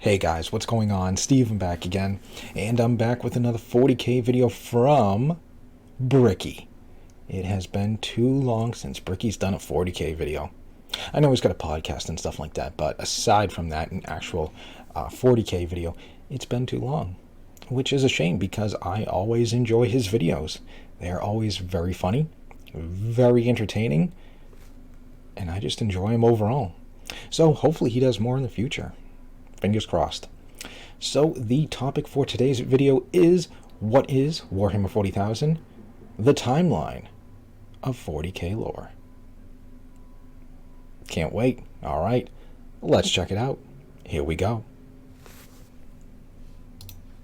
Hey guys, what's going on? Steve, I'm back again, and I'm back with another 40k video from Bricky. It has been too long since Bricky's done a 40k video. I know he's got a podcast and stuff like that, but aside from that, an actual 40k video, it's been too long. Which is a shame, because I always enjoy his videos. They're always very funny, very entertaining, and I just enjoy them overall. So hopefully he does more in the future. Fingers crossed. So the topic for today's video is, what is Warhammer 40,000? The timeline of 40k lore. Can't wait. Alright, let's check it out. Here we go.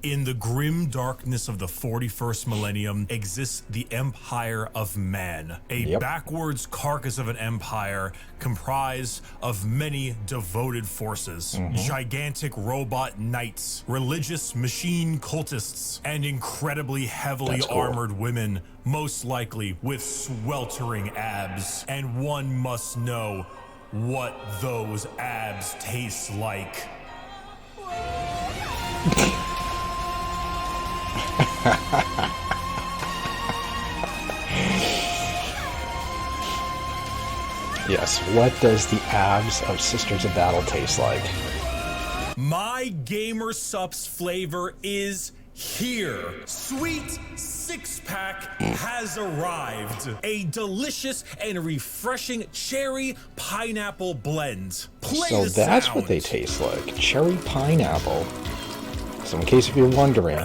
In the grim darkness of the 41st millennium exists the Empire of Man, a backwards carcass of an empire comprised of many devoted forces, gigantic robot knights, religious machine cultists, and incredibly heavily armored women, most likely with sweltering abs. And one must know what those abs taste like. Yes, what does the abs of Sisters of Battle taste like? My Gamer Supps flavor is here. Sweet six-pack has arrived. A delicious and refreshing cherry pineapple blend. So that's what they taste like. Cherry pineapple. So in case if you're wondering,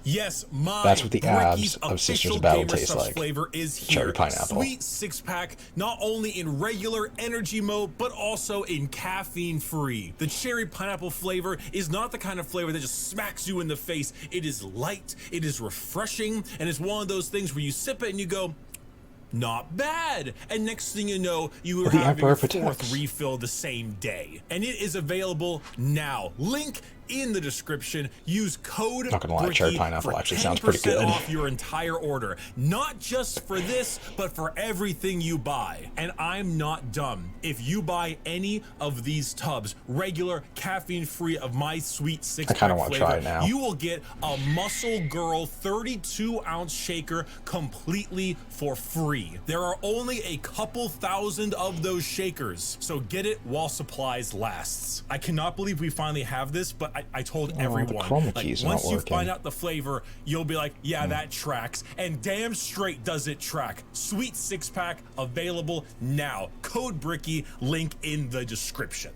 yes, that's what the abs of Sisters of Battle taste like. Flavor is here. Cherry pineapple. Sweet six-pack, not only in regular energy mode, but also in caffeine-free. The cherry pineapple flavor is not the kind of flavor that just smacks you in the face. It is light, it is refreshing, and it's one of those things where you sip it and you go, not bad. And next thing you know, you are having your fourth refill the same day. And it is available now. Link in the description. Use code not gonna lie, cherry pineapple actually sounds pretty good. Off your entire order, not just for this, but for everything you buy. And I'm not dumb. If you buy any of these tubs, regular, caffeine-free of my sweet six-pack flavor, I kind of want to try it now. You will get a Muscle Girl 32-ounce shaker completely for free. There are only a couple thousand of those shakers, so get it while supplies lasts. I cannot believe we finally have this, but I told everyone, like, once you find out the flavor, you'll be like, yeah, that tracks. And damn straight does it track. Sweet six-pack available now. Code Bricky, link in the description.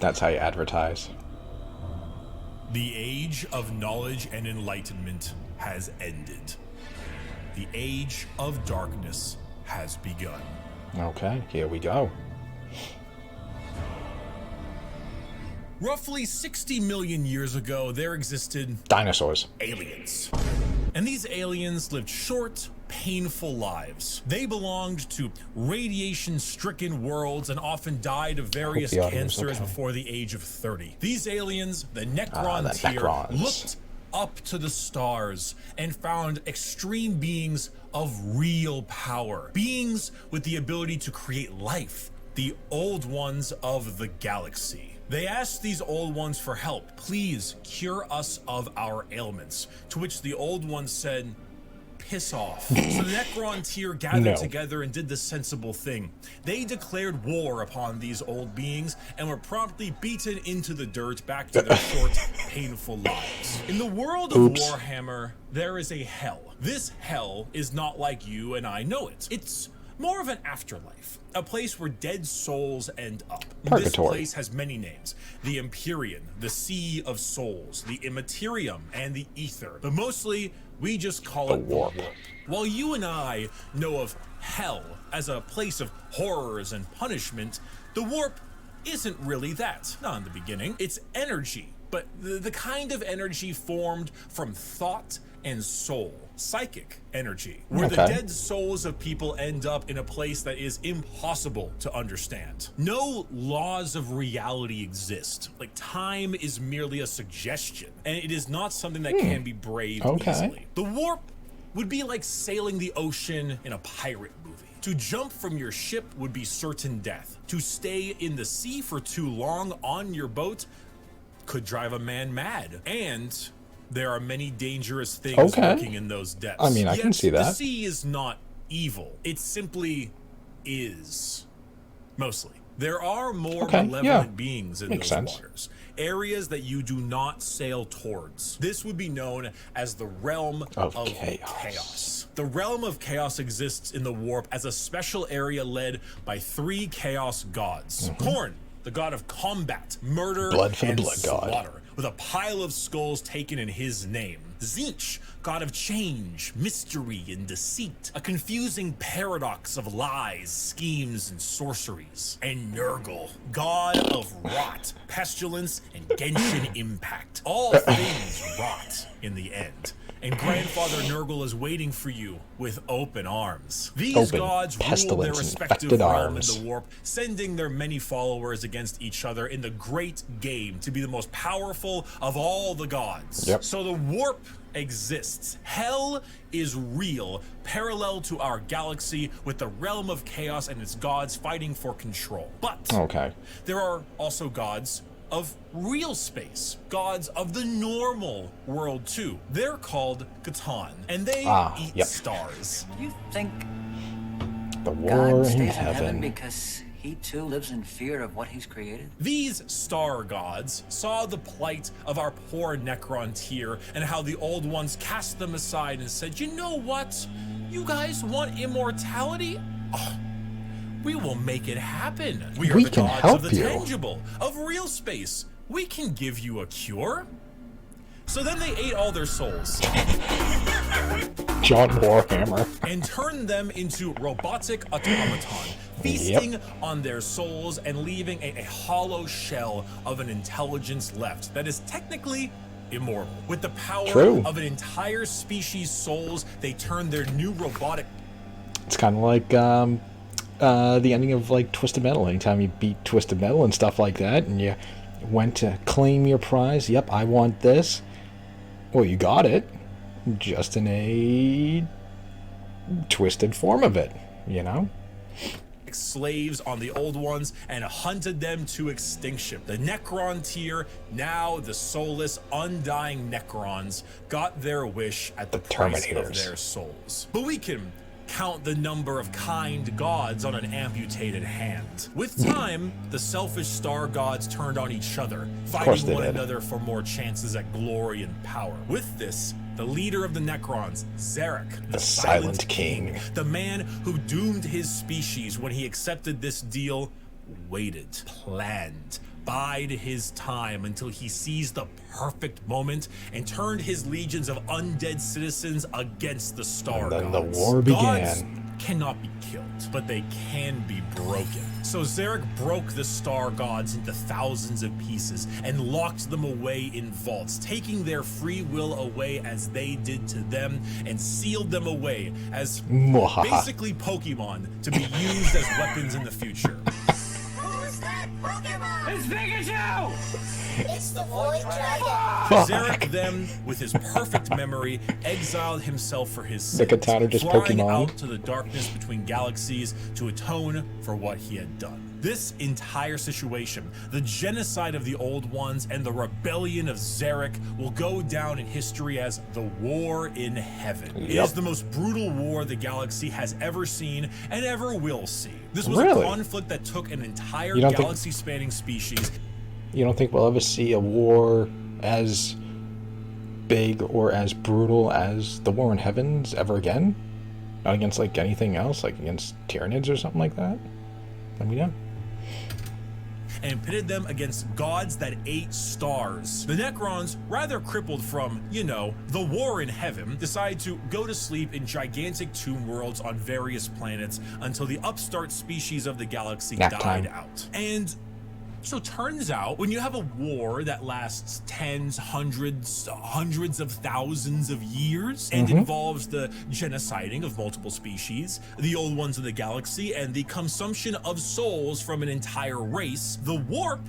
That's how you advertise. The age of knowledge and enlightenment has ended. The age of darkness has begun. Okay, here we go. Roughly 60 million years ago, there existed dinosaurs. Aliens. And these aliens lived short, painful lives. They belonged to radiation-stricken worlds and often died of various cancers before the age of 30. These aliens, the Necron tier, looked up to the stars and found extreme beings of real power. Beings with the ability to create life. The Old Ones of the galaxy. They asked these Old Ones for help. Please cure us of our ailments. To which the Old Ones said, piss off. So the Necron tier gathered together and did the sensible thing. They declared war upon these old beings and were promptly beaten into the dirt back to their short, painful lives. In the world of Warhammer, there is a hell. This hell is not like you and I know it. It's more of an afterlife, a place where dead souls end up. Purgatory. This place has many names. The Empyrean, the Sea of Souls, the Immaterium, and the Ether. But mostly, we just call it the Warp. While you and I know of hell as a place of horrors and punishment, the Warp isn't really that. Not in the beginning. It's energy, but the kind of energy formed from thought and soul. Psychic energy, where the dead souls of people end up in a place that is impossible to understand. No laws of reality exist. Like, time is merely a suggestion, and it is not something that can be braved easily. The warp would be like sailing the ocean in a pirate movie. To jump from your ship would be certain death. To stay in the sea for too long on your boat could drive a man mad. And there are many dangerous things lurking in those depths. I mean, I can see that. The sea is not evil. It simply is. Mostly. There are more malevolent beings in those waters. Areas that you do not sail towards. This would be known as the realm of chaos. The realm of chaos exists in the warp as a special area led by 3 chaos gods. Khorne, the god of combat, murder, and slaughter, with a pile of skulls taken in his name. Tzeentch, god of change, mystery, and deceit, a confusing paradox of lies, schemes, and sorceries. And Nurgle, god of rot, pestilence, and Genshin impact. All things rot in the end. And Grandfather Nurgle is waiting for you with open arms. These gods rule their respective realm in the warp, sending their many followers against each other in the great game to be the most powerful of all the gods. So the warp exists. Hell is real, parallel to our galaxy, with the realm of chaos and its gods fighting for control. But there are also gods of real space, gods of the normal world too. They're called Catan, and they eat stars. You think the war God in stays heaven because he too lives in fear of what he's created? These star gods saw the plight of our poor Necron tier and how the old ones cast them aside and said, you know what? You guys want immortality? We will make it happen. We are the gods of the tangible, of real space. We can give you a cure. So then they ate all their souls. John Warhammer. And turned them into robotic automaton, feasting on their souls and leaving a hollow shell of an intelligence left that is technically immortal. With the power of an entire species' souls, they turned their new robotic... It's kind of like the ending of like Twisted Metal. Anytime you beat Twisted Metal and stuff like that, and you went to claim your prize, yep, I want this. Well, you got it, just in a twisted form of it, you know? Slaves on the old ones and hunted them to extinction. The Necron tier, now the soulless, undying Necrons, got their wish at the price of their souls. But we can count the number of kind gods on an amputated hand. With time, the selfish star gods turned on each other, fighting one another for more chances at glory and power. With this, the leader of the Necrons, Zarek, the Silent King, the man who doomed his species when he accepted this deal, waited, planned, bide his time until he seized the perfect moment and turned his legions of undead citizens against the star gods. And then the war began. Gods cannot be killed, but they can be broken. So Zarek broke the star gods into thousands of pieces and locked them away in vaults, taking their free will away as they did to them, and sealed them away as basically Pokemon to be used as weapons in the future. Who's that Pokemon? It's Pikachu! It's the Void Dragon. Zarek then, with his perfect memory, exiled himself for his sins, flying out to the darkness between galaxies to atone for what he had done. This entire situation, the genocide of the Old Ones and the rebellion of Zarek, will go down in history as the War in Heaven. It is the most brutal war the galaxy has ever seen and ever will see. This was a conflict that took an entire galaxy-spanning species. You don't think we'll ever see a war as big or as brutal as the War in Heavens ever again? Not against like anything else, like against Tyranids or something like that? Let me know. And pitted them against gods that ate stars. The Necrons, rather crippled from, you know, the war in heaven, decided to go to sleep in gigantic tomb worlds on various planets until the upstart species of the galaxy died out. And so turns out, when you have a war that lasts tens, hundreds of thousands of years and involves the genociding of multiple species, the old ones of the galaxy, and the consumption of souls from an entire race, the warp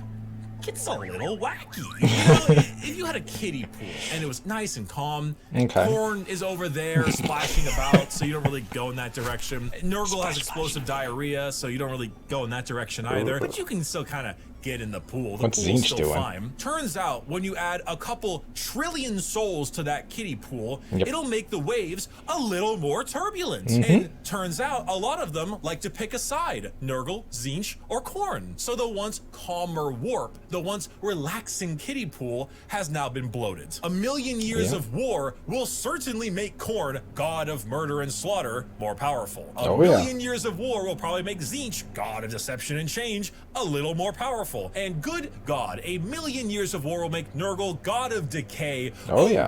gets a little wacky. You know, if you had a kiddie pool and it was nice and calm, Khorne is over there splashing about, so you don't really go in that direction. Nurgle has explosive diarrhea, so you don't really go in that direction either. But you can still kind of get in the pool. The pool's still fine. Turns out when you add a couple trillion souls to that kiddie pool, it'll make the waves a little more turbulent. And turns out a lot of them like to pick a side, Nurgle, Tzeentch, or Khorne. So the once calmer warp, the once relaxing kiddie pool, has now been bloated. A million years of war will certainly make Khorne, god of murder and slaughter, more powerful. A million years of war will probably make Tzeentch, god of deception and change, a little more powerful. And good God, a million years of war will make Nurgle, god of decay,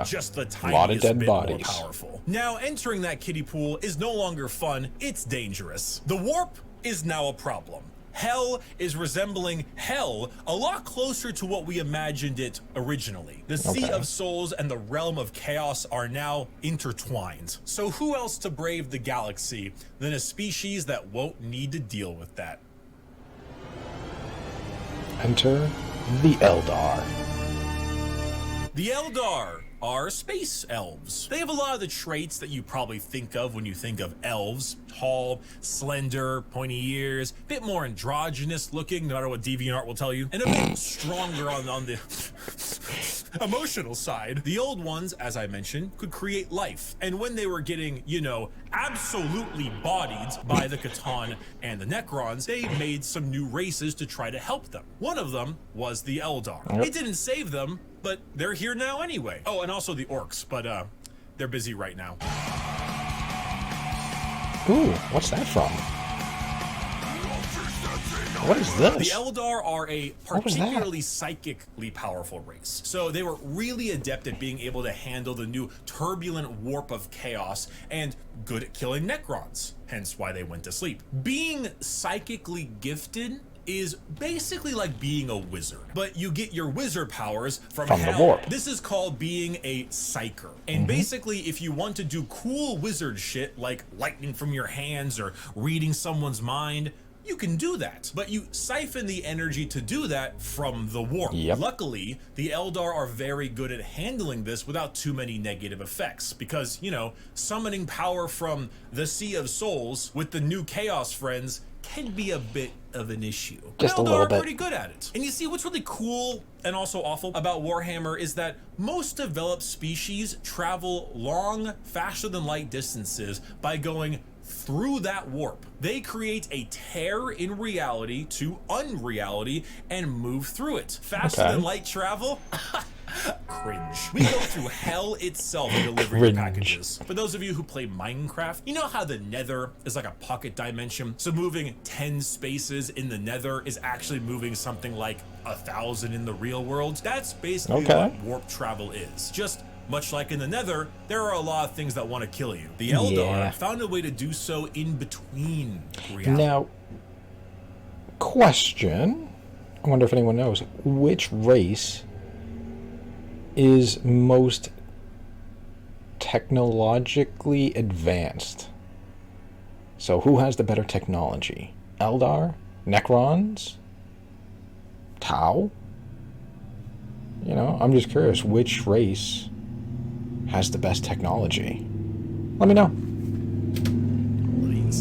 just the tiniest bit more powerful. Now, entering that kiddie pool is no longer fun, it's dangerous. The warp is now a problem. Hell is resembling hell a lot closer to what we imagined it originally. The Sea of Souls and the Realm of Chaos are now intertwined. So who else to brave the galaxy than a species that won't need to deal with that? Enter the Eldar. The Eldar are space elves. They have a lot of the traits that you probably think of when you think of elves. Tall, slender, pointy ears, bit more androgynous looking, no matter what DeviantArt will tell you, and a bit stronger on the emotional side. The old ones, as I mentioned, could create life. And when they were getting, you know, absolutely bodied by the Catan and the Necrons, they made some new races to try to help them. One of them was the Eldar. It didn't save them, but they're here now anyway. Oh, and also the Orcs, but they're busy right now. Ooh, what's that from? What is this? The Eldar are a particularly psychically powerful race. So they were really adept at being able to handle the new turbulent warp of chaos and good at killing Necrons, hence why they went to sleep. Being psychically gifted is basically like being a wizard, but you get your wizard powers from hell. The warp. This is called being a psyker. And basically, if you want to do cool wizard shit like lightning from your hands or reading someone's mind, you can do that, but you siphon the energy to do that from the warp. Luckily, the Eldar are very good at handling this without too many negative effects because, you know, summoning power from the Sea of Souls with the new Chaos friends can be a bit of an issue. Just a little bit. Are pretty good at it. And you see, what's really cool and also awful about Warhammer is that most developed species travel long, faster than light distances by going through that warp. They create a tear in reality to unreality and move through it. Faster than light travel? Cringe. We go through hell itself delivering your packages. For those of you who play Minecraft, you know how the Nether is like a pocket dimension? So moving 10 spaces in the Nether is actually moving something like 1,000 in the real world. That's basically what warp travel is. Just much like in the Nether, there are a lot of things that want to kill you. The Eldar found a way to do so in between reality. Now, question. I wonder if anyone knows which race is most technologically advanced. So who has the better technology? Eldar? Necrons? Tau? You know, I'm just curious which race has the best technology. Let me know.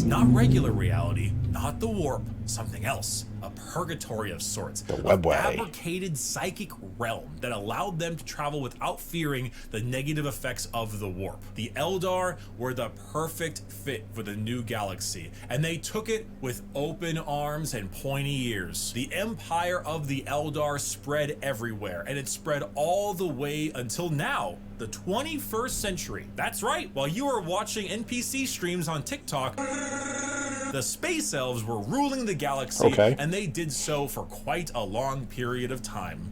Not regular reality, not the warp, something else. A purgatory of sorts. The webway. A fabricated psychic realm that allowed them to travel without fearing the negative effects of the warp. The Eldar were the perfect fit for the new galaxy, and they took it with open arms and pointy ears. The empire of the Eldar spread everywhere, and it spread all the way until now, the 21st century. That's right, while you were watching NPC streams on TikTok, the space elves were ruling the galaxy, and they did so for quite a long period of time.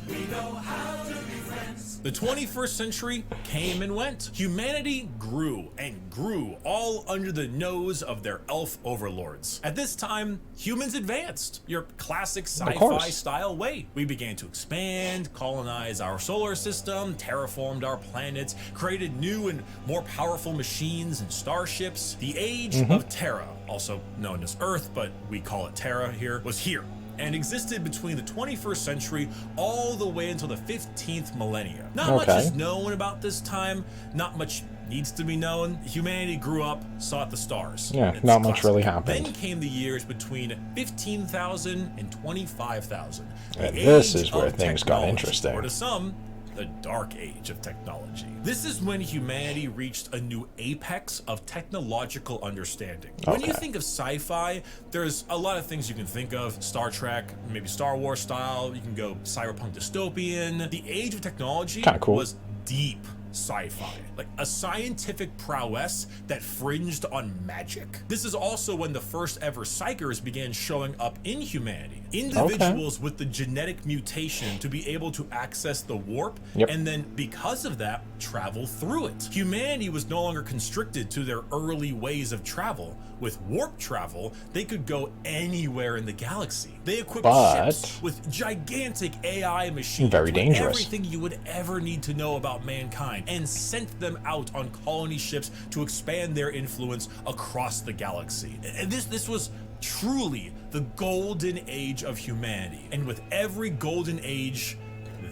We know how to be friends. The 21st century came and went. Humanity grew and grew all under the nose of their elf overlords. At this time, humans advanced, your classic sci-fi style way. We began to expand, colonize our solar system, terraformed our planets, created new and more powerful machines and starships. The Age of Tera, also known as Earth, but we call it Terra here, was here. and existed between the 21st century all the way until the 15th millennia. Not much Okay. is known about this time, not much needs to be known. Humanity grew up, saw the stars. Yeah, It's not much classic. really happened. Then came the years between 15,000 and 25,000. The And this age is where of things got technology, interesting. or to some, the dark age of technology. This is when humanity reached a new apex of technological understanding. When you Okay. think of sci-fi, there's a lot of things you can think of. Star Trek, maybe Star Wars style. You can go cyberpunk dystopian. The age of technology Kinda cool. was deep sci-fi, like a scientific prowess that fringed on magic. This is also when the first ever psychers began showing up in humanity. Individuals with the genetic mutation to be able to access the warp, Yep. and then because of that, travel through it. Humanity was no longer constricted to their early ways of travel. With warp travel, they could go anywhere in the galaxy. They equipped But- ships with gigantic AI machines, Very with dangerous. everything you would ever need to know about mankind, and sent them out on colony ships to expand their influence across the galaxy. And this was truly the golden age of humanity. And with every golden age,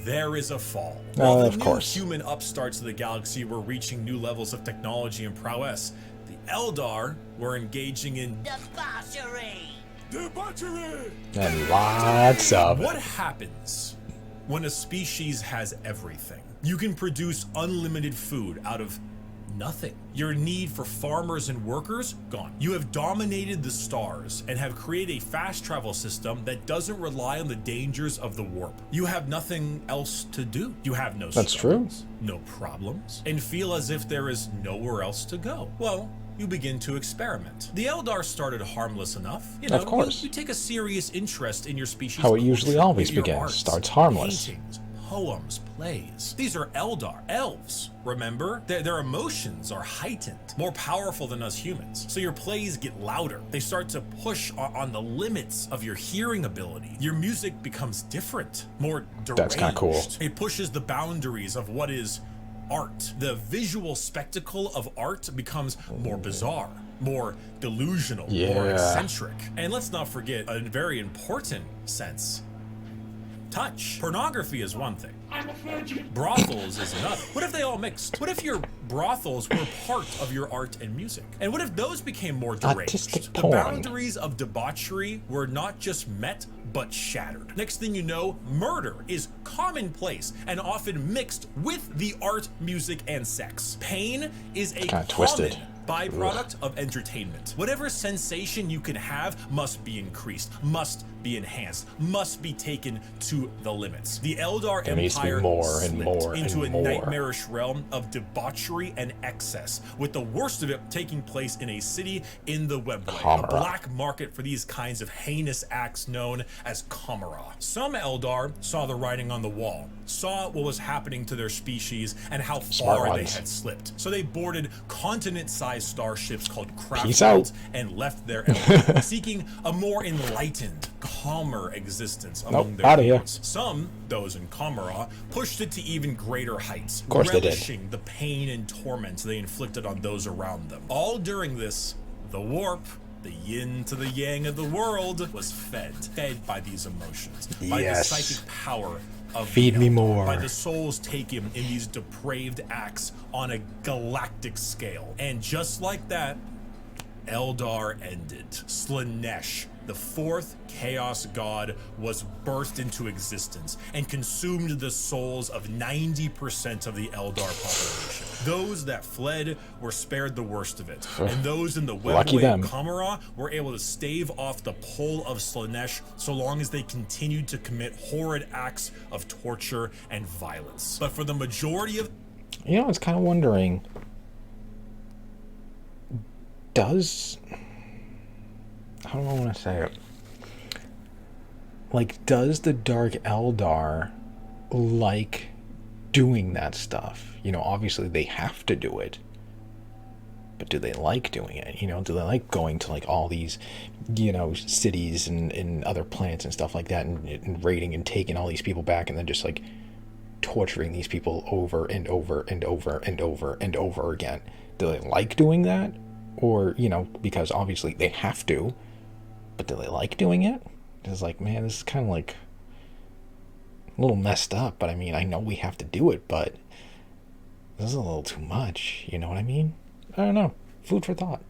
there is a fall. While the Of new course. human upstarts of the galaxy were reaching new levels of technology and prowess, the Eldar were engaging in Debauchery! And lots of What it. happens when a species has everything? You can produce unlimited food out of nothing. Your need for farmers and workers, gone. You have dominated the stars and have created a fast travel system that doesn't rely on the dangers of the warp. You have nothing else to do. You have no That's true. struggles, no problems, and feel as if there is nowhere else to go. Well, you begin to experiment. The Eldar started harmless enough. You know, Of course. You take a serious interest in your species. How it usually culture, always your begins. arts, Starts harmless. paintings, poems, plays. These are Eldar, elves. Remember? Their emotions are heightened, more powerful than us humans. So your plays get louder. They start to push on the limits of your hearing ability. Your music becomes different, more deranged. That's kinda cool. It pushes the boundaries of what is art. The visual spectacle of art becomes more bizarre, more delusional, more Yeah. eccentric. And let's not forget a very important sense. Touch. Pornography is one thing. Brothels is another. What if they all mixed? What if your brothels were part of your art and music? And what if those became more deranged? Artistic The porn. boundaries of debauchery were not just met, but shattered. Next thing you know, murder is commonplace and often mixed with the art, music, and sex. Pain is a Kinda twisted. byproduct of entertainment. Whatever sensation you can have must be increased, must be enhanced, must be taken to the limits. The Eldar There needs to be Empire more and slipped more into and a more. nightmarish realm of debauchery and excess, with the worst of it taking place in a city in the Webway, Kamra. a black market for these kinds of heinous acts known as Kamra. Some Eldar saw the writing on the wall, saw what was happening to their species and how Smart far they ones. had slipped. So they boarded continent-sized starships called craft Peace out. worlds and left their element, seeking a more enlightened, calmer existence among Nope, their outta here. humans. Some, those in Kamra, pushed it to even greater heights, course they did. relishing the pain and torment they inflicted on those around them. All during this, the warp, the yin to the yang of the world, was fed by these emotions, by the Yes. psychic power of Feed the me Eldar, more. by the souls taken in these depraved acts on a galactic scale. And just like that, Eldar ended. Slanesh, the fourth chaos god, was birthed into existence and consumed the souls of 90% of the Eldar population. Those that fled were spared the worst of it, and those in the Lucky Webway them. of Kamra were able to stave off the pull of Slanesh so long as they continued to commit horrid acts of torture and violence. But for the majority of You know, I was kind of wondering, how do I want to say it? Like, does the Dark Eldar like doing that stuff? You know, obviously they have to do it. But do they like doing it? You know, do they like going to like all these, you know, cities and other planets and stuff like that and raiding and taking all these people back and then just like torturing these people over and over and over and over and over again? Do they like doing that? Or, you know, because obviously they have to, but do they like doing it? It's like, man, this is kind of like a little messed up, but I mean, I know we have to do it, but this is a little too much, you know what I mean? I don't know. Food for thought.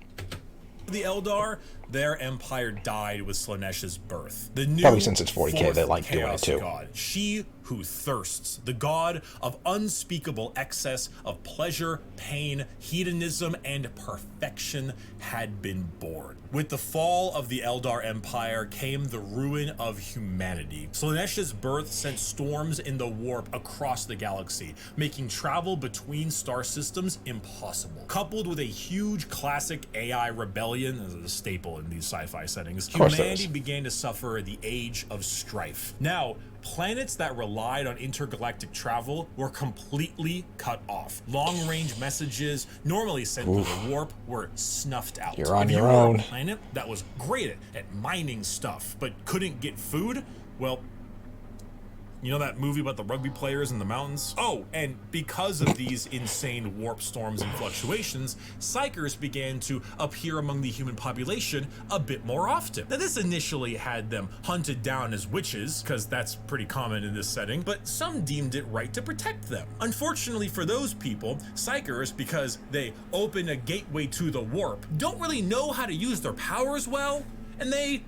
The Eldar, their empire died with Slaanesh's birth. The new Probably since it's 40k, they like doing it chaos too. God, she who thirsts, the god of unspeakable excess of pleasure, pain, hedonism, and perfection, had been born. With the fall of the Eldar Empire came the ruin of humanity. Slaanesh's birth sent storms in the warp across the galaxy, making travel between star systems impossible. Coupled with a huge classic AI rebellion, as a staple in these sci-fi settings, humanity began to suffer the Age of Strife. Now, planets that relied on intergalactic travel were completely cut off. Long-range messages normally sent through the warp were snuffed out. You're on If your you were own. a planet that was great at mining stuff but couldn't get food, well, you know that movie about the rugby players in the mountains? Oh, and because of these insane warp storms and fluctuations, psychers began to appear among the human population a bit more often. Now, this initially had them hunted down as witches, because that's pretty common in this setting, but some deemed it right to protect them. Unfortunately for those people, psychers, because they open a gateway to the warp, don't really know how to use their powers well, and they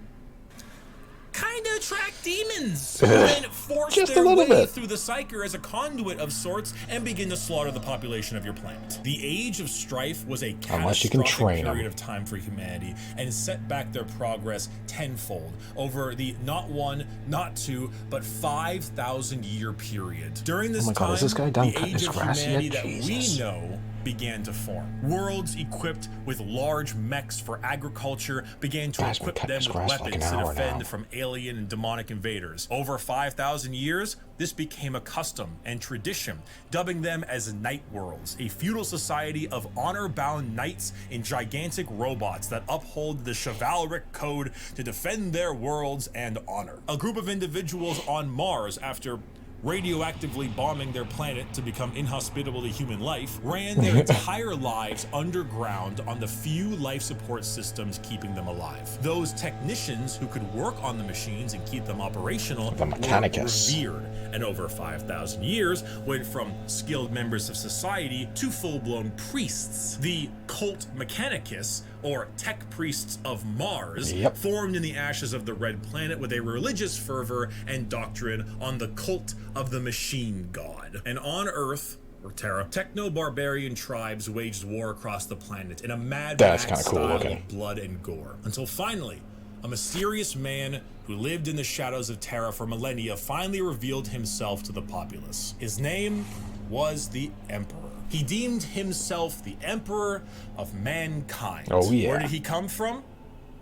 kind of attract demons who then force Just a their little way bit. through the psyker as a conduit of sorts and begin to slaughter the population of your planet. The Age of Strife was a Unless you can catastrophic train period 'em. of time for humanity and set back their progress tenfold over the not one, not two, but 5,000 year period. During this Oh my God, time, is this guy done the cutting Age his of grass humanity yet? that Jesus. we know began to form. Worlds equipped with large mechs for agriculture began to Guy's been equip cutting them his with grass for like weapons an to hour defend now. from alien and demonic invaders. Over 5,000 years, this became a custom and tradition, dubbing them as night worlds, a feudal society of honor-bound knights and gigantic robots that uphold the chivalric code to defend their worlds and honor. A group of individuals on Mars, after radioactively bombing their planet to become inhospitable to human life, ran their entire lives underground on the few life support systems keeping them alive. Those technicians who could work on the machines and keep them operational The were Mechanicus. revered, and over 5,000 years went from skilled members of society to full-blown priests. The cult Mechanicus, or tech priests of Mars, Yep. formed in the ashes of the Red Planet with a religious fervor and doctrine on the cult of the Machine God. And on Earth, or Terra, techno-barbarian tribes waged war across the planet in a Mad That's Max kinda cool style looking. of blood and gore. Until finally, a mysterious man who lived in the shadows of Terra for millennia finally revealed himself to the populace. His name was the Emperor. He deemed himself the Emperor of mankind. Oh, yeah. Where did he come from?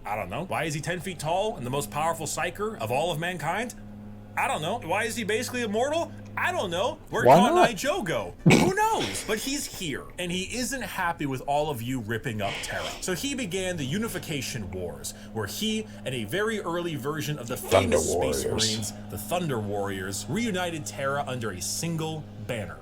I don't know. Why is he 10 feet tall and the most powerful psyker of all of mankind? I don't know. Why is he basically immortal? I don't know. Where'd Why Cotton not? Eye Joe go? Who knows? But he's here, and he isn't happy with all of you ripping up Terra. So he began the Unification Wars, where he and a very early version of the famous Thunder Space Warriors. Marines, the Thunder Warriors, reunited Terra under a single banner.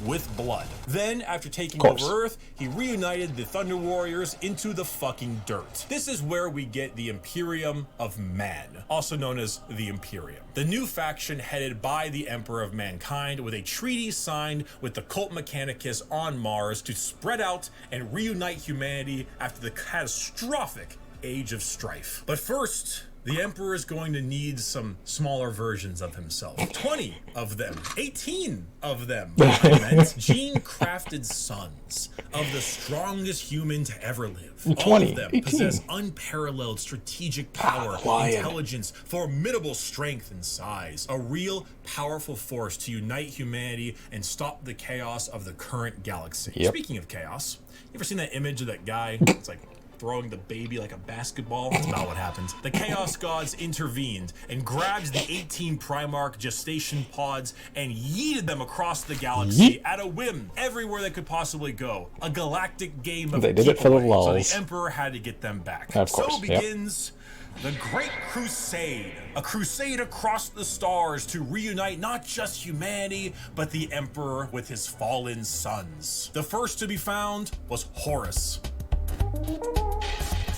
With blood. Then, after taking course. over Earth, he reunited the Thunder Warriors into the fucking dirt. This is where we get the Imperium of Man, also known as the Imperium. The new faction headed by the Emperor of Mankind, with a treaty signed with the cult Mechanicus on Mars to spread out and reunite humanity after the catastrophic Age of Strife. But first, the Emperor is going to need some smaller versions of himself. 20 of them, 18 of them, I meant gene-crafted sons of the strongest human to ever live. All 20, of them 18. possess unparalleled strategic power, Lion. intelligence, formidable strength and size. A real powerful force to unite humanity and stop the chaos of the current galaxy. Yep. Speaking of chaos, you ever seen that image of that guy? It's like throwing the baby like a basketball. That's about what happened. The Chaos Gods intervened and grabbed the 18 Primarch gestation pods and yeeted them across the galaxy at a whim, everywhere they could possibly go. A galactic game of They did it for the keep away, so lulz. the Emperor had to get them back. Of course, So begins the Great Crusade, a crusade across the stars to reunite not just humanity, but the Emperor with his fallen sons. The first to be found was Horus.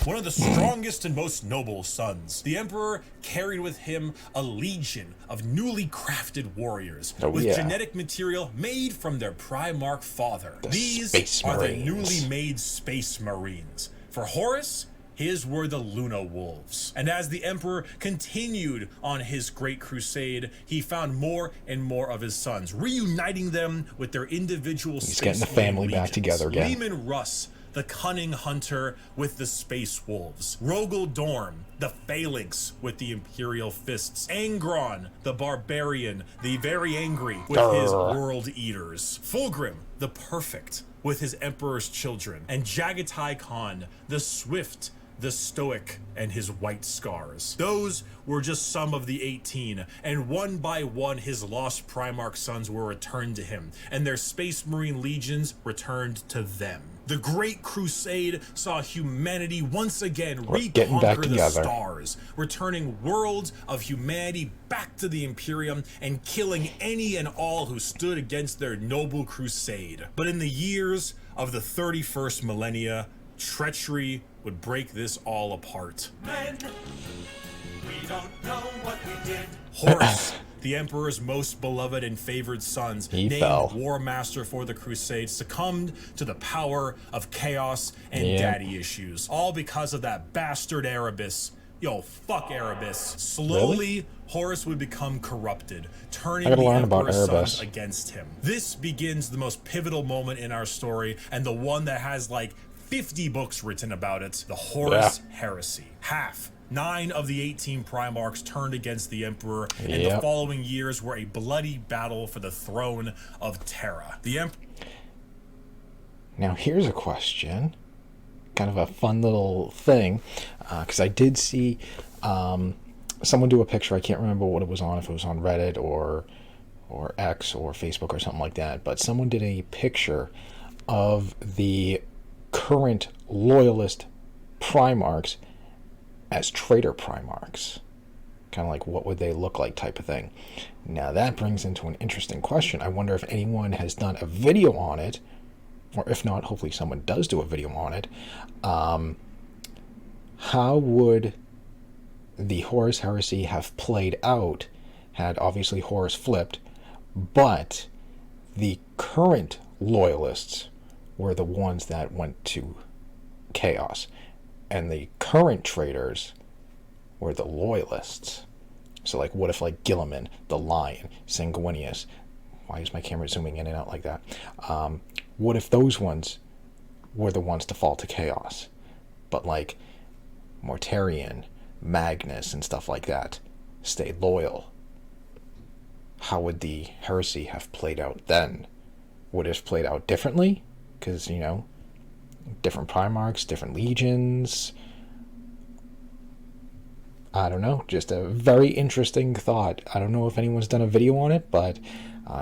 one of the strongest and most noble sons. The Emperor carried with him a legion of newly crafted warriors with genetic material made from their Primarch father. These are the newly made Space Marines. For Horus, his were the Luna Wolves. And as the Emperor continued on his great crusade, he found more and more of his sons, reuniting them with their individual Space getting the family back together again. Leman Russ, the cunning hunter with the Space Wolves. Rogel Dorm, the Phalanx with the Imperial Fists. Angron, the Barbarian, the very angry with his World Eaters. Fulgrim, the Perfect, with his Emperor's Children. And Jagatai Khan, the Swift, the Stoic, and his White Scars. Those were just some of the 18, and one by one his lost Primarch sons were returned to him, and their Space Marine legions returned to them. The Great Crusade saw humanity once again reconquer the stars, returning worlds of humanity back to the Imperium and killing any and all who stood against their noble crusade. But in the years of the 31st millennia, treachery would break this all apart. Men, we don't know what we did. Horus, the Emperor's most beloved and favored sons, named War Master for the Crusade, succumbed to the power of chaos and daddy issues. All because of that bastard Erebus. Yo, fuck Erebus. Slowly, Horus would become corrupted, turning the Emperor's sons against him. This begins the most pivotal moment in our story, and the one that has like 50 books written about it, the Horus heresy. 9 of the 18 Primarchs turned against the Emperor, and the following years were a bloody battle for the throne of Tera. Now here's a question, kind of a fun little thing, because I did see someone do a picture. I can't remember what it was on, if it was on Reddit or X or Facebook or something like that, but someone did a picture of the current Loyalist Primarchs as Trader Primarchs. Kind of like, what would they look like type of thing. Now that brings into an interesting question. I wonder if anyone has done a video on it, or if not, hopefully someone does do a video on it. How would the Horus heresy have played out had obviously Horus flipped, but the current Loyalists were the ones that went to chaos, and the current traitors were the Loyalists? So like, what if like Gilliman, the Lion, Sanguinius, why is my camera zooming in and out like that? What if those ones were the ones to fall to chaos, but like Mortarion, Magnus, and stuff like that stayed loyal? How would the heresy have played out then? Would it have played out differently? Because, you know, different Primarchs, different legions. I don't know. Just a very interesting thought. I don't know if anyone's done a video on it, but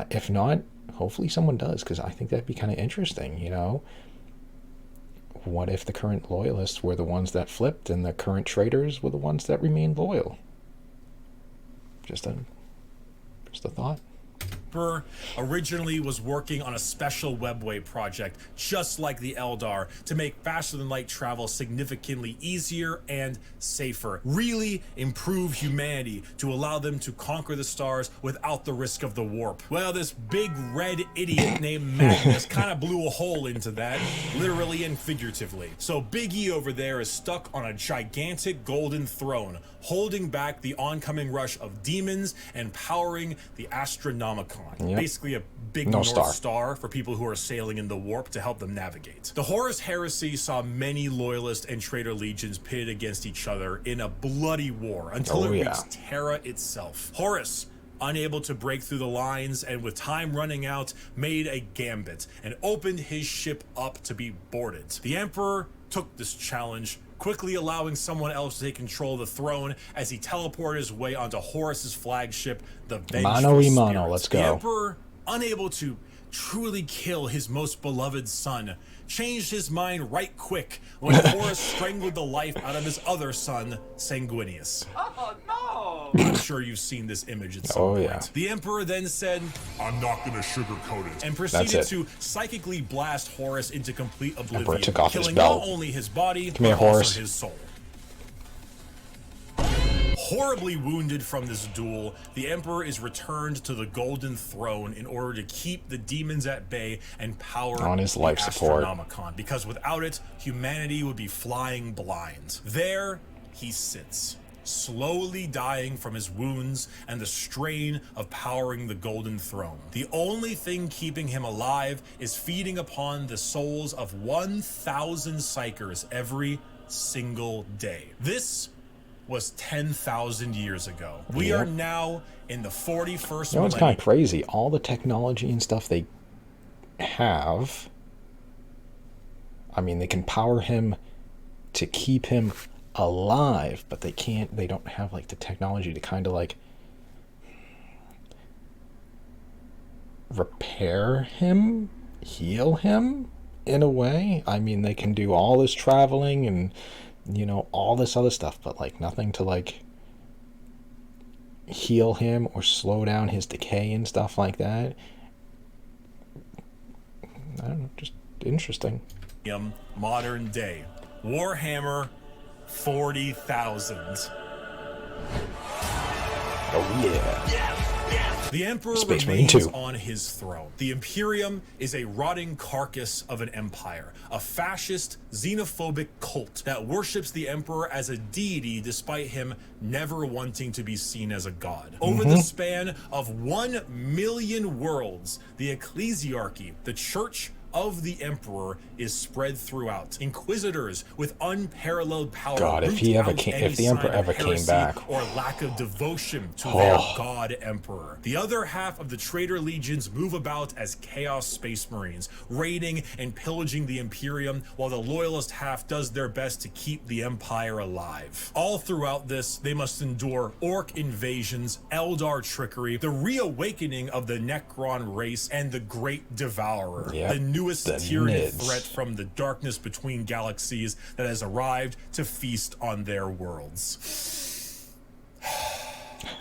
if not, hopefully someone does, because I think that'd be kind of interesting, you know? What if the current Loyalists were the ones that flipped and the current traitors were the ones that remained loyal? Just a thought. Originally was working on a special webway project, just like the Eldar, to make faster than light travel significantly easier and safer. Really improve humanity to allow them to conquer the stars without the risk of the warp. Well, this big red idiot named Magnus kind of blew a hole into that, literally and figuratively. So Big E over there is stuck on a gigantic golden throne, holding back the oncoming rush of demons and powering the Astronomicon. Basically a big North Star for people who are sailing in the warp to help them navigate. The Horus heresy saw many Loyalist and Traitor legions pitted against each other in a bloody war until it reached Tera itself. Horus, unable to break through the lines and with time running out, made a gambit and opened his ship up to be boarded. The Emperor took this challenge, quickly allowing someone else to take control of the throne as he teleported his way onto Horus's flagship, the Vengeful Spirit. Let's go. The Emperor, unable to truly kill his most beloved son, changed his mind right quick when Horus strangled the life out of his other son, Sanguinius. Oh, I'm sure you've seen this image at some point. Yeah. The Emperor then said, "I'm not gonna sugarcoat it," and proceeded to psychically blast Horus into complete oblivion, took off his killing belt. not only his body, Come here, but also Horus. his soul. Horribly wounded from this duel, the Emperor is returned to the Golden Throne in order to keep the demons at bay and power on his life the support. Astronomicon, because without it, humanity would be flying blind. There he sits, slowly dying from his wounds and the strain of powering the Golden Throne. The only thing keeping him alive is feeding upon the souls of 1,000 psychers every single day. This was 10,000 years ago. We are now in the 41st You know, it's millennium. kind of crazy. All the technology and stuff they have, I mean, they can power him to keep him alive, but they don't have, like, the technology to kind of, like, repair him, heal him, in a way. I mean, they can do all this traveling and, you know, all this other stuff, but, like, nothing to, like, heal him or slow down his decay and stuff like that. I don't know, just interesting. Modern day. Warhammer 40,000. Oh, yeah. The Emperor Space Marine remains 2. on his throne. The Imperium is a rotting carcass of an empire, a fascist, xenophobic cult that worships the Emperor as a deity despite him never wanting to be seen as a god. Over the span of 1 million worlds, the ecclesiarchy, the church of the Emperor, is spread throughout. Inquisitors with unparalleled power. God, if the Emperor ever came back, or lack of devotion to their god Emperor. The other half of the traitor legions move about as Chaos Space Marines, raiding and pillaging the Imperium, while the Loyalist half does their best to keep the Empire alive. All throughout this, they must endure Orc invasions, Eldar trickery, the reawakening of the Necron race, and the Great Devourer, the newest Tyranid threat from the darkness between galaxies that has arrived to feast on their worlds.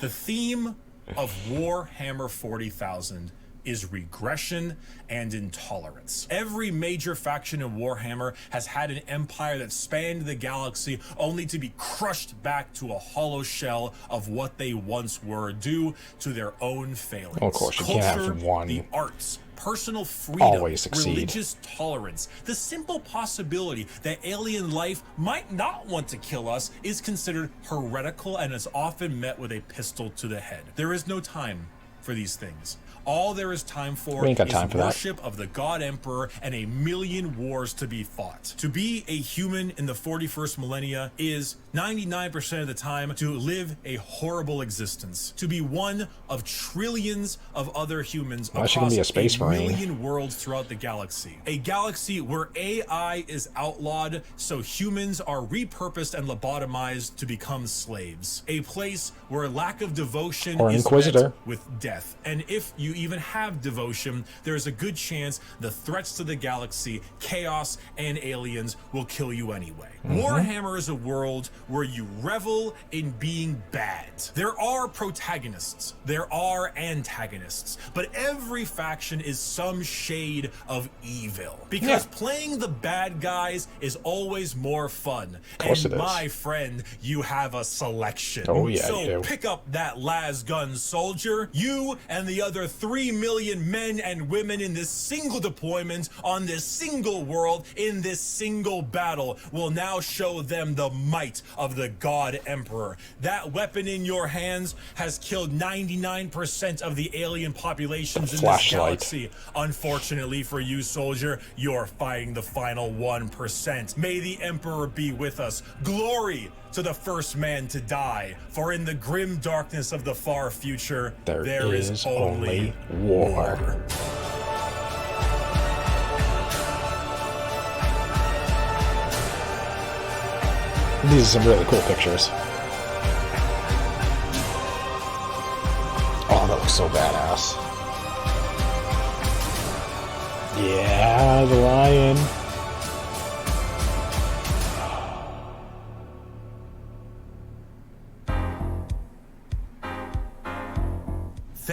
The theme of Warhammer 40,000 is regression and intolerance. Every major faction in Warhammer has had an empire that spanned the galaxy only to be crushed back to a hollow shell of what they once were due to their own failings. Well, of course, you can't have one the arts, personal freedom, always succeed. religious tolerance, the simple possibility that alien life might not want to kill us is considered heretical and is often met with a pistol to the head. There is no time for these things. All there is time for is worship of the God Emperor and a million wars to be fought. To be a human in the 41st millennia is 99% of the time to live a horrible existence. To be one of trillions of other humans across a million worlds throughout the galaxy. A galaxy where AI is outlawed, so humans are repurposed and lobotomized to become slaves. A place where lack of devotion is met with death. And if you even have devotion, there's a good chance the threats to the galaxy, chaos, and aliens will kill you anyway. Warhammer is a world where you revel in being bad. There are protagonists, there are antagonists, but every faction is some shade of evil. Because playing the bad guys is always more fun. And my friend, you have a selection. So pick up that las gun soldier. You and the other 3 million men and women in this single deployment on this single world in this single battle will now show them the might of the God Emperor. That weapon in your hands has killed 99% of the alien populations in this galaxy. Unfortunately for you, soldier, you're fighting the final 1%. May the Emperor be with us. Glory to the first man to die, for in the grim darkness of the far future, there is only war. These are some really cool pictures. Oh, that looks so badass. Yeah, the lion.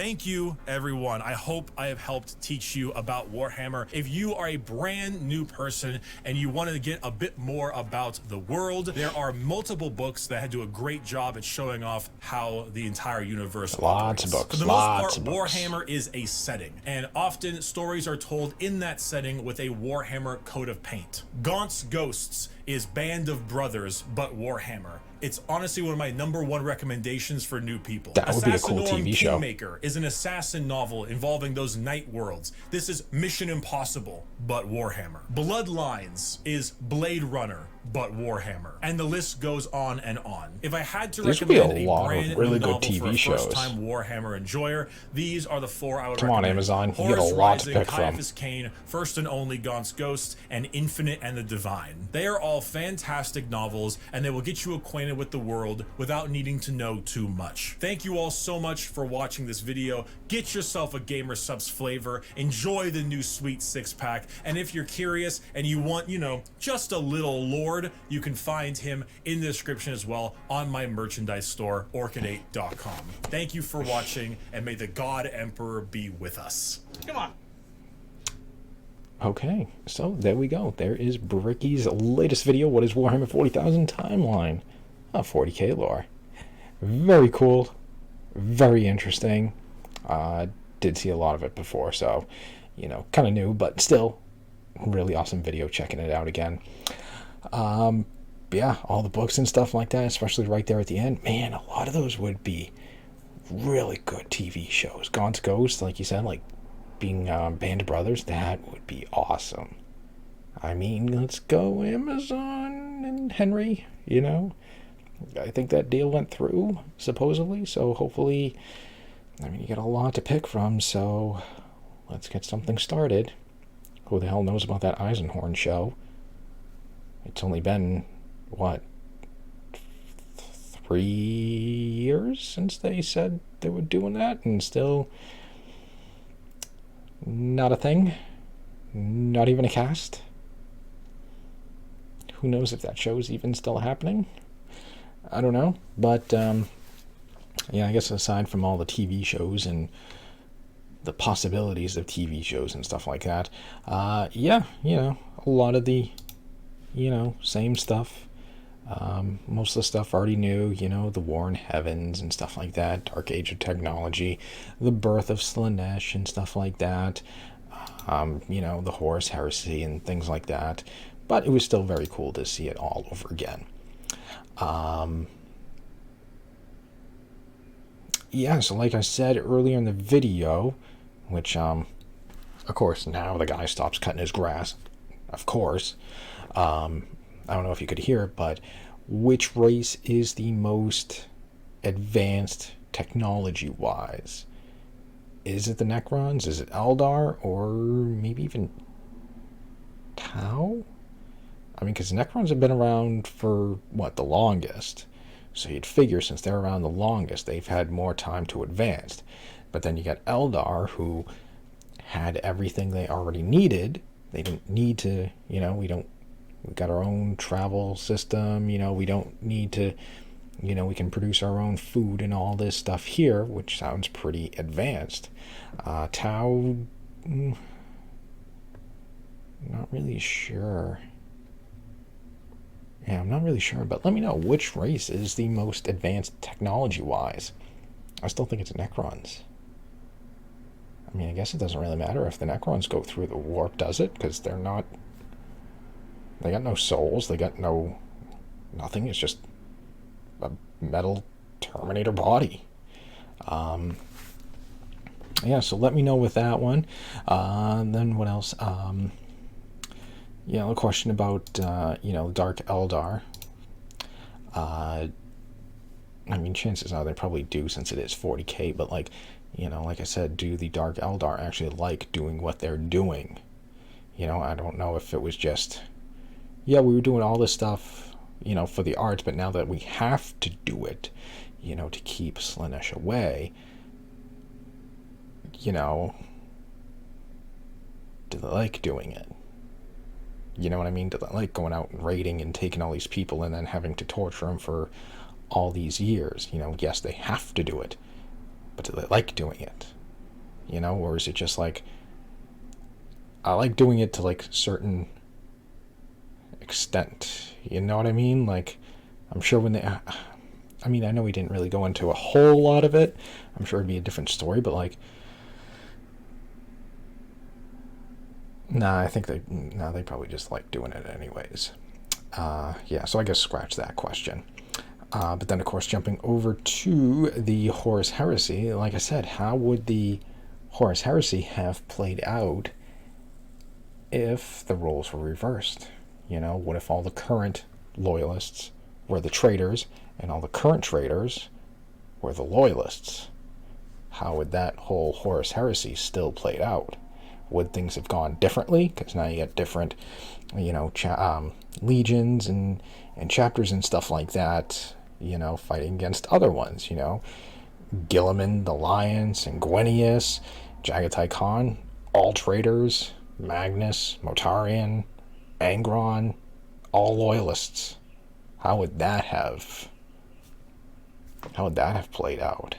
Thank you, everyone. I hope I have helped teach you about Warhammer. If you are a brand new person and you want to get a bit more about the world, there are multiple books that do a great job at showing off how the entire universe Lots operates. of books. For the Lots most of part, books. Warhammer is a setting, and often stories are told in that setting with a Warhammer coat of paint. Gaunt's Ghosts is Band of Brothers, but Warhammer. It's honestly one of my #1 recommendations for new people. That would be a cool TV show. Kingmaker is an assassin novel involving those night worlds. This is Mission Impossible, but Warhammer. Bloodlines is Blade Runner, but Warhammer. And the list goes on and on. If I had to recommend a brand new novel for a first-time Warhammer enjoyer, these are the 4 I would recommend. Come on, Amazon. You Horus get a lot Rising, to pick from. Caiaphas Cain, First and Only Gaunt's Ghost, and Infinite and the Divine. They are all fantastic novels, and they will get you acquainted with the world without needing to know too much. Thank you all so much for watching this video. Get yourself a Gamer Subs flavor, enjoy the new sweet 6-pack, and if you're curious and you want, you know, just a little lord, you can find him in the description as well on my merchandise store, orchid8.com. Thank you for watching, and may the God Emperor be with us. Come on. Okay, so there we go. There is Bricky's latest video. What is Warhammer 40,000 timeline? 40k lore. Very cool. Very interesting. Did see a lot of it before, so, you know, kind of new, but still, really awesome video. Checking it out again. Yeah, all the books and stuff like that, especially right there at the end. Man, a lot of those would be really good TV shows. Gaunt's Ghost, like you said, like being Band of Brothers, that would be awesome. I mean, let's go Amazon and Henry, you know. I think that deal went through, supposedly, so hopefully, I mean, you got a lot to pick from, so let's get something started. Who the hell knows about that Eisenhorn show? It's only been, what, 3 years since they said they were doing that, and still not a thing? Not even a cast? Who knows if that show's even still happening? I don't know, but yeah, I guess aside from all the TV shows and the possibilities of TV shows and stuff like that, yeah, you know, a lot of the, you know, same stuff. Most of the stuff already knew, you know, the War in Heavens and stuff like that, Dark Age of Technology, the birth of Slaanesh and stuff like that, you know, the Horus heresy and things like that, but it was still very cool to see it all over again. Yeah, so like I said earlier in the video, which, of course, now the guy stops cutting his grass, of course. I don't know if you could hear it, but which race is the most advanced technology-wise? Is it the Necrons? Is it Eldar? Or maybe even Tau? I mean, because Necrons have been around for, what, the longest. So you'd figure since they're around the longest, they've had more time to advance. But then you got Eldar, who had everything they already needed. They didn't need to, you know, we got our own travel system, you know, we don't need to, you know, we can produce our own food and all this stuff here, which sounds pretty advanced. Tau, not really sure. Yeah, I'm not really sure, but let me know which race is the most advanced technology-wise. I still think it's Necrons. I mean, I guess it doesn't really matter if the Necrons go through the warp, does it? Because they're not... They got no souls, they got no... nothing, it's just a metal Terminator body. Yeah, so let me know with that one. Then what else? You know, a question about, you know, Dark Eldar. I mean, chances are they probably do since it is 40k, but, like, you know, like I said, do the Dark Eldar actually like doing what they're doing? You know, I don't know if it was just, yeah, we were doing all this stuff, you know, for the art, but now that we have to do it, you know, to keep Slaanesh away, you know, do they like doing it? You know what I mean? Do they like going out and raiding and taking all these people and then having to torture them for all these years? You know, yes, they have to do it. but do they like doing it? You know, or is it just like, I like doing it to like certain extent, you know what I mean? Like, I'm sure when they, I mean, I know we didn't really go into a whole lot of it. I'm sure it'd be a different story, but like, I think they probably just like doing it anyways. Yeah, so I guess scratch that question. But then, of course, jumping over to the Horus heresy, like I said, how would the Horus heresy have played out if the roles were reversed? You know, what if all the current loyalists were the traitors and all the current traitors were the loyalists? How would that whole Horus heresy still played out? Would things have gone differently? Because now you get different, you know, legions and chapters and stuff like that, you know, fighting against other ones, you know. Gilliman, the Lion, Sanguinius, Jagatai Khan, all traitors, Magnus, Motarian, Angron, all loyalists. How would that have played out?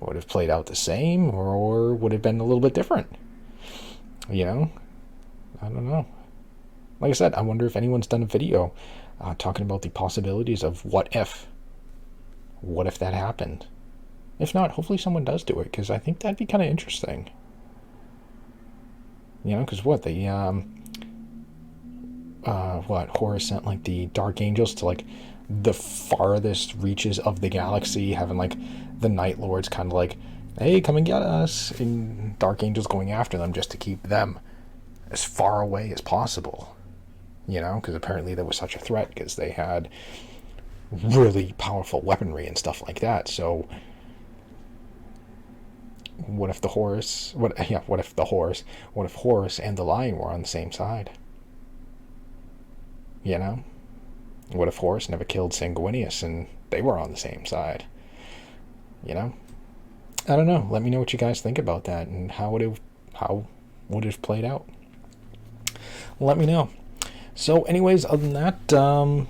Would it have played out the same, or would it have been a little bit different? You know? I don't know. Like I said, I wonder if anyone's done a video talking about the possibilities of what if. What if that happened? If not, hopefully someone does do it, because I think that'd be kind of interesting. You know, because what, Horus sent like the Dark Angels to like the farthest reaches of the galaxy, having like the Night Lords kind of like, hey, come and get us, and Dark Angels going after them just to keep them as far away as possible. You know, because apparently there was such a threat because they had really powerful weaponry and stuff like that. So what if Horus and the Lion were on the same side? You know? What if Horus never killed Sanguinius and they were on the same side? You know? I don't know. Let me know what you guys think about that and how would it have played out. Let me know. So anyways, other than that,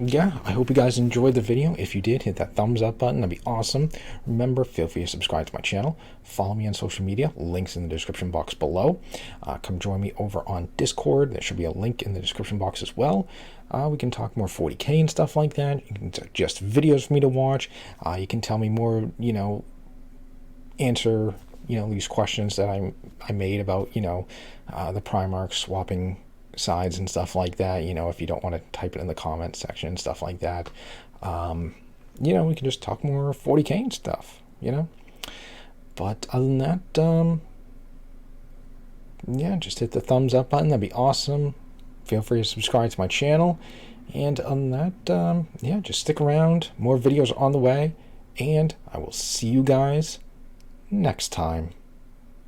yeah, I hope you guys enjoyed the video. If you did, hit that thumbs up button. That'd be awesome. Remember, feel free to subscribe to my channel. Follow me on social media. Links in the description box below. Come join me over on Discord. There should be a link in the description box as well. We can talk more 40K and stuff like that. You can suggest videos for me to watch. You can tell me more, you know, answer, you know, these questions that I made about, you know, the Primarch swapping sides and stuff like that. You know, if you don't want to type it in the comments section and stuff like that, you know, we can just talk more 40K and stuff, you know. But other than that, yeah, just hit the thumbs up button. That'd be awesome. Feel free to subscribe to my channel. And other than that, yeah, just stick around. More videos on the way. And I will see you guys next time.